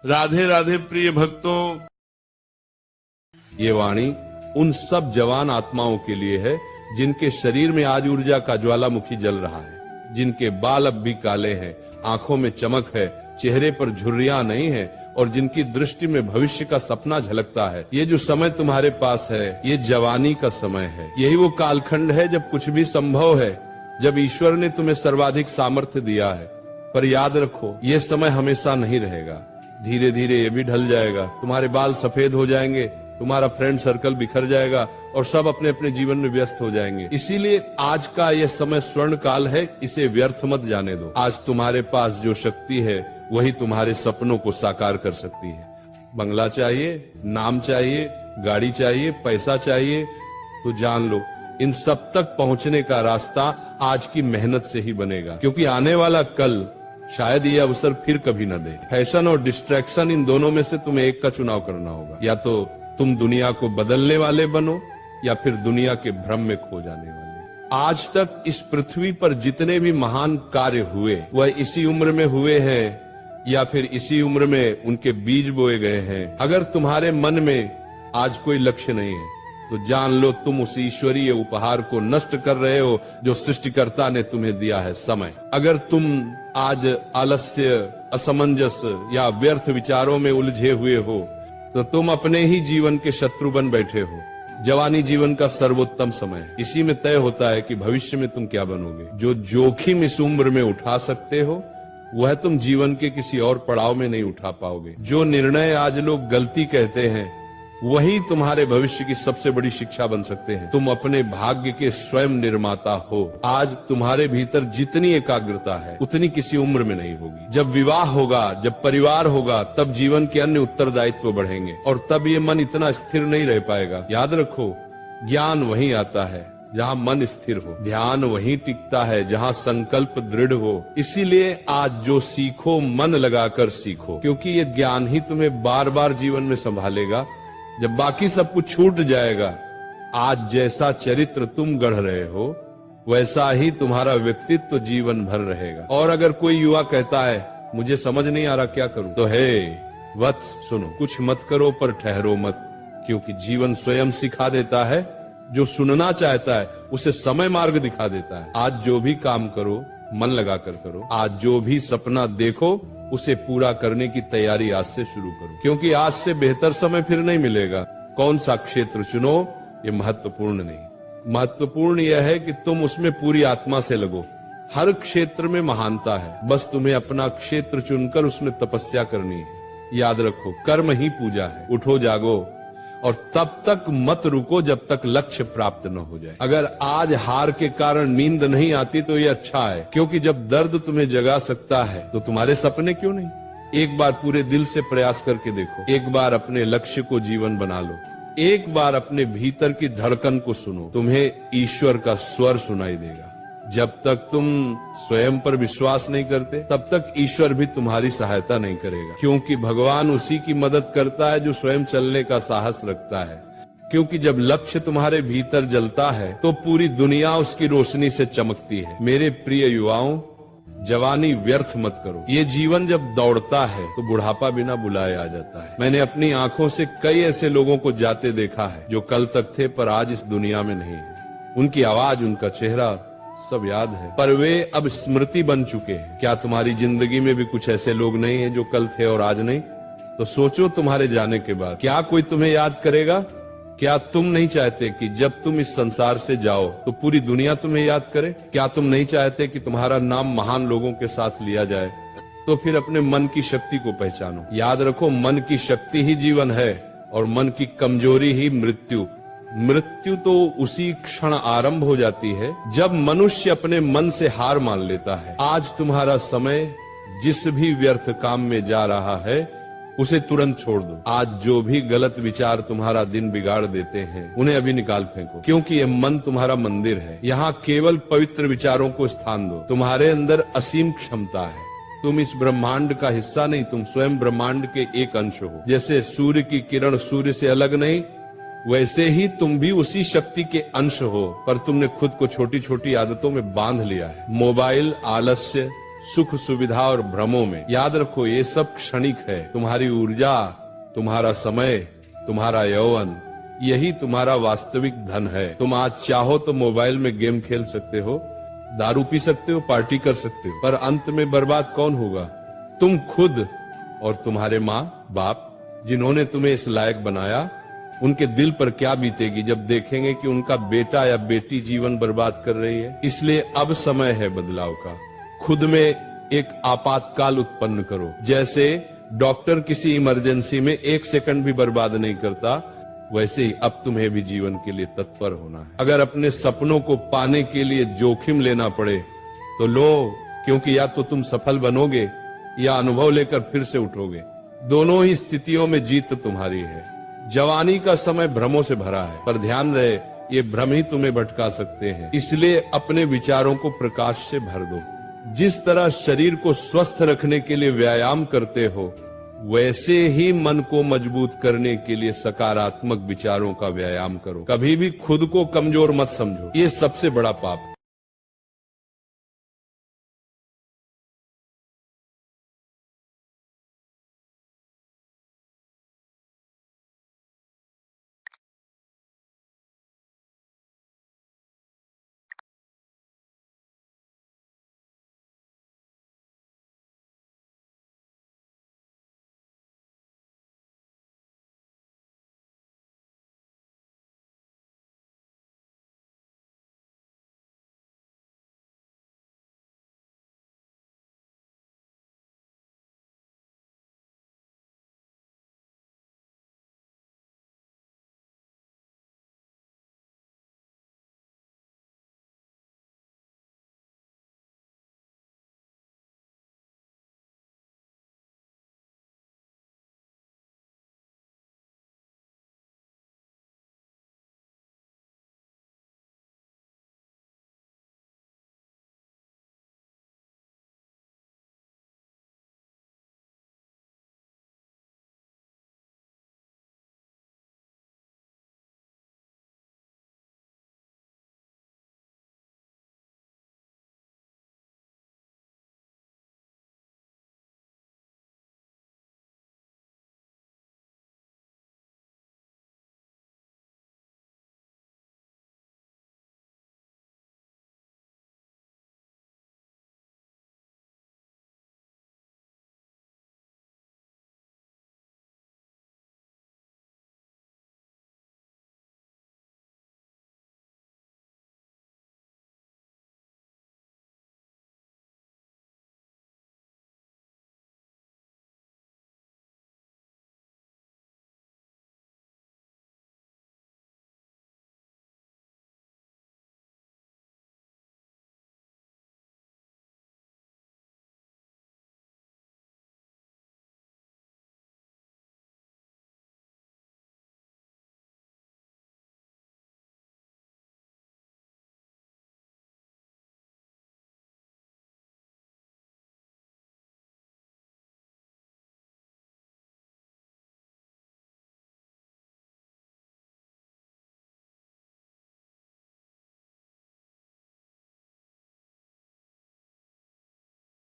राधे राधे प्रिय भक्तों। ये वाणी उन सब जवान आत्माओं के लिए है जिनके शरीर में आज ऊर्जा का ज्वालामुखी जल रहा है, जिनके बाल अब भी काले हैं, आंखों में चमक है, चेहरे पर झुर्रियां नहीं है और जिनकी दृष्टि में भविष्य का सपना झलकता है। ये जो समय तुम्हारे पास है ये जवानी का समय है। यही वो कालखंड है जब कुछ भी संभव है, जब ईश्वर ने तुम्हें सर्वाधिक सामर्थ्य दिया है। पर याद रखो ये समय हमेशा नहीं रहेगा, धीरे धीरे ये भी ढल जाएगा। तुम्हारे बाल सफेद हो जाएंगे, तुम्हारा फ्रेंड सर्कल बिखर जाएगा और सब अपने अपने जीवन में व्यस्त हो जाएंगे। इसीलिए आज का यह समय स्वर्ण काल है, इसे व्यर्थ मत जाने दो। आज तुम्हारे पास जो शक्ति है वही तुम्हारे सपनों को साकार कर सकती है। बंगला चाहिए, नाम चाहिए, गाड़ी चाहिए, पैसा चाहिए, तो जान लो इन सब तक पहुंचने का रास्ता आज की मेहनत से ही बनेगा, क्योंकि आने वाला कल शायद ये अवसर फिर कभी न दे। फैशन और डिस्ट्रैक्शन, इन दोनों में से तुम्हें एक का चुनाव करना होगा। या तो तुम दुनिया को बदलने वाले बनो या फिर दुनिया के भ्रम में खो जाने वाले। आज तक इस पृथ्वी पर जितने भी महान कार्य हुए वह इसी उम्र में हुए हैं या फिर इसी उम्र में उनके बीज बोए गए हैं। अगर तुम्हारे मन में आज कोई लक्ष्य नहीं है तो जान लो तुम उस ईश्वरीय उपहार को नष्ट कर रहे हो जो सृष्टिकर्ता ने तुम्हें दिया है, समय। अगर तुम आज आलस्य, असमंजस या व्यर्थ विचारों में उलझे हुए हो तो तुम अपने ही जीवन के शत्रु बन बैठे हो। जवानी जीवन का सर्वोत्तम समय है, इसी में तय होता है कि भविष्य में तुम क्या बनोगे। जो जोखिम इस उम्र में उठा सकते हो वह तुम जीवन के किसी और पड़ाव में नहीं उठा पाओगे। जो निर्णय आज लोग गलती कहते हैं वही तुम्हारे भविष्य की सबसे बड़ी शिक्षा बन सकते हैं। तुम अपने भाग्य के स्वयं निर्माता हो। आज तुम्हारे भीतर जितनी एकाग्रता है उतनी किसी उम्र में नहीं होगी। जब विवाह होगा, जब परिवार होगा, तब जीवन के अन्य उत्तरदायित्व बढ़ेंगे और तब ये मन इतना स्थिर नहीं रह पाएगा। याद रखो, ज्ञान वहीं आता है जहाँ मन स्थिर हो, ध्यान वहीं टिकता है जहाँ संकल्प दृढ़ हो। इसीलिए आज जो सीखो मन लगाकर सीखो, क्योंकि ये ज्ञान ही तुम्हें बार बार जीवन में संभालेगा जब बाकी सब कुछ छूट जाएगा। आज जैसा चरित्र तुम गढ़ रहे हो वैसा ही तुम्हारा व्यक्तित्व जीवन भर रहेगा। और अगर कोई युवा कहता है मुझे समझ नहीं आ रहा क्या करूं, तो हे वत्स सुनो, कुछ मत करो पर ठहरो मत, क्योंकि जीवन स्वयं सिखा देता है। जो सुनना चाहता है उसे समय मार्ग दिखा देता है। आज जो भी काम करो मन लगाकर करो। आज जो भी सपना देखो उसे पूरा करने की तैयारी आज से शुरू करो, क्योंकि आज से बेहतर समय फिर नहीं मिलेगा। कौन सा क्षेत्र चुनो ये महत्वपूर्ण नहीं, महत्वपूर्ण यह है कि तुम उसमें पूरी आत्मा से लगो। हर क्षेत्र में महानता है, बस तुम्हें अपना क्षेत्र चुनकर उसमें तपस्या करनी है। याद रखो, कर्म ही पूजा है। उठो जागो और तब तक मत रुको जब तक लक्ष्य प्राप्त न हो जाए। अगर आज हार के कारण नींद नहीं आती तो ये अच्छा है, क्योंकि जब दर्द तुम्हें जगा सकता है तो तुम्हारे सपने क्यों नहीं। एक बार पूरे दिल से प्रयास करके देखो, एक बार अपने लक्ष्य को जीवन बना लो, एक बार अपने भीतर की धड़कन को सुनो, तुम्हें ईश्वर का स्वर सुनाई देगा। जब तक तुम स्वयं पर विश्वास नहीं करते तब तक ईश्वर भी तुम्हारी सहायता नहीं करेगा, क्योंकि भगवान उसी की मदद करता है जो स्वयं चलने का साहस रखता है। क्योंकि जब लक्ष्य तुम्हारे भीतर जलता है तो पूरी दुनिया उसकी रोशनी से चमकती है। मेरे प्रिय युवाओं, जवानी व्यर्थ मत करो। ये जीवन जब दौड़ता है तो बुढ़ापा बिना बुलाए आ जाता है। मैंने अपनी आंखों से कई ऐसे लोगों को जाते देखा है जो कल तक थे पर आज इस दुनिया में नहीं है। उनकी आवाज, उनका चेहरा सब याद है, पर वे अब स्मृति बन चुके हैं। क्या तुम्हारी जिंदगी में भी कुछ ऐसे लोग नहीं हैं जो कल थे और आज नहीं? तो सोचो, तुम्हारे जाने के बाद क्या कोई तुम्हें याद करेगा? क्या तुम नहीं चाहते कि जब तुम इस संसार से जाओ तो पूरी दुनिया तुम्हें याद करे? क्या तुम नहीं चाहते कि तुम्हारा नाम महान लोगों के साथ लिया जाए? तो फिर अपने मन की शक्ति को पहचानो। याद रखो, मन की शक्ति ही जीवन है और मन की कमजोरी ही मृत्यु। मृत्यु तो उसी क्षण आरंभ हो जाती है जब मनुष्य अपने मन से हार मान लेता है। आज तुम्हारा समय जिस भी व्यर्थ काम में जा रहा है उसे तुरंत छोड़ दो। आज जो भी गलत विचार तुम्हारा दिन बिगाड़ देते हैं उन्हें अभी निकाल फेंको, क्योंकि यह मन तुम्हारा मंदिर है। यहाँ केवल पवित्र विचारों को स्थान दो। तुम्हारे अंदर असीम क्षमता है। तुम इस ब्रह्मांड का हिस्सा नहीं, तुम स्वयं ब्रह्मांड के एक अंश हो। जैसे सूर्य की किरण सूर्य से अलग नहीं, वैसे ही तुम भी उसी शक्ति के अंश हो, पर तुमने खुद को छोटी छोटी आदतों में बांध लिया है। मोबाइल, आलस्य, सुख सुविधा और भ्रमों में। याद रखो ये सब क्षणिक है। तुम्हारी ऊर्जा, तुम्हारा समय, तुम्हारा यौवन, यही तुम्हारा वास्तविक धन है। तुम आज चाहो तो मोबाइल में गेम खेल सकते हो, दारू पी सकते हो, पार्टी कर सकते हो, पर अंत में बर्बाद कौन होगा? तुम खुद और तुम्हारे माँ बाप जिन्होंने तुम्हें इस लायक बनाया। उनके दिल पर क्या बीतेगी जब देखेंगे कि उनका बेटा या बेटी जीवन बर्बाद कर रही है। इसलिए अब समय है बदलाव का। खुद में एक आपातकाल उत्पन्न करो। जैसे डॉक्टर किसी इमरजेंसी में 1 सेकंड भी बर्बाद नहीं करता, वैसे ही अब तुम्हें भी जीवन के लिए तत्पर होना है। अगर अपने सपनों को पाने के लिए जोखिम लेना पड़े तो लो, क्योंकि या तो तुम सफल बनोगे या अनुभव लेकर फिर से उठोगे। दोनों ही स्थितियों में जीत तुम्हारी है। जवानी का समय भ्रमों से भरा है, पर ध्यान रहे ये भ्रम ही तुम्हें भटका सकते हैं। इसलिए अपने विचारों को प्रकाश से भर दो। जिस तरह शरीर को स्वस्थ रखने के लिए व्यायाम करते हो, वैसे ही मन को मजबूत करने के लिए सकारात्मक विचारों का व्यायाम करो। कभी भी खुद को कमजोर मत समझो, ये सबसे बड़ा पाप है।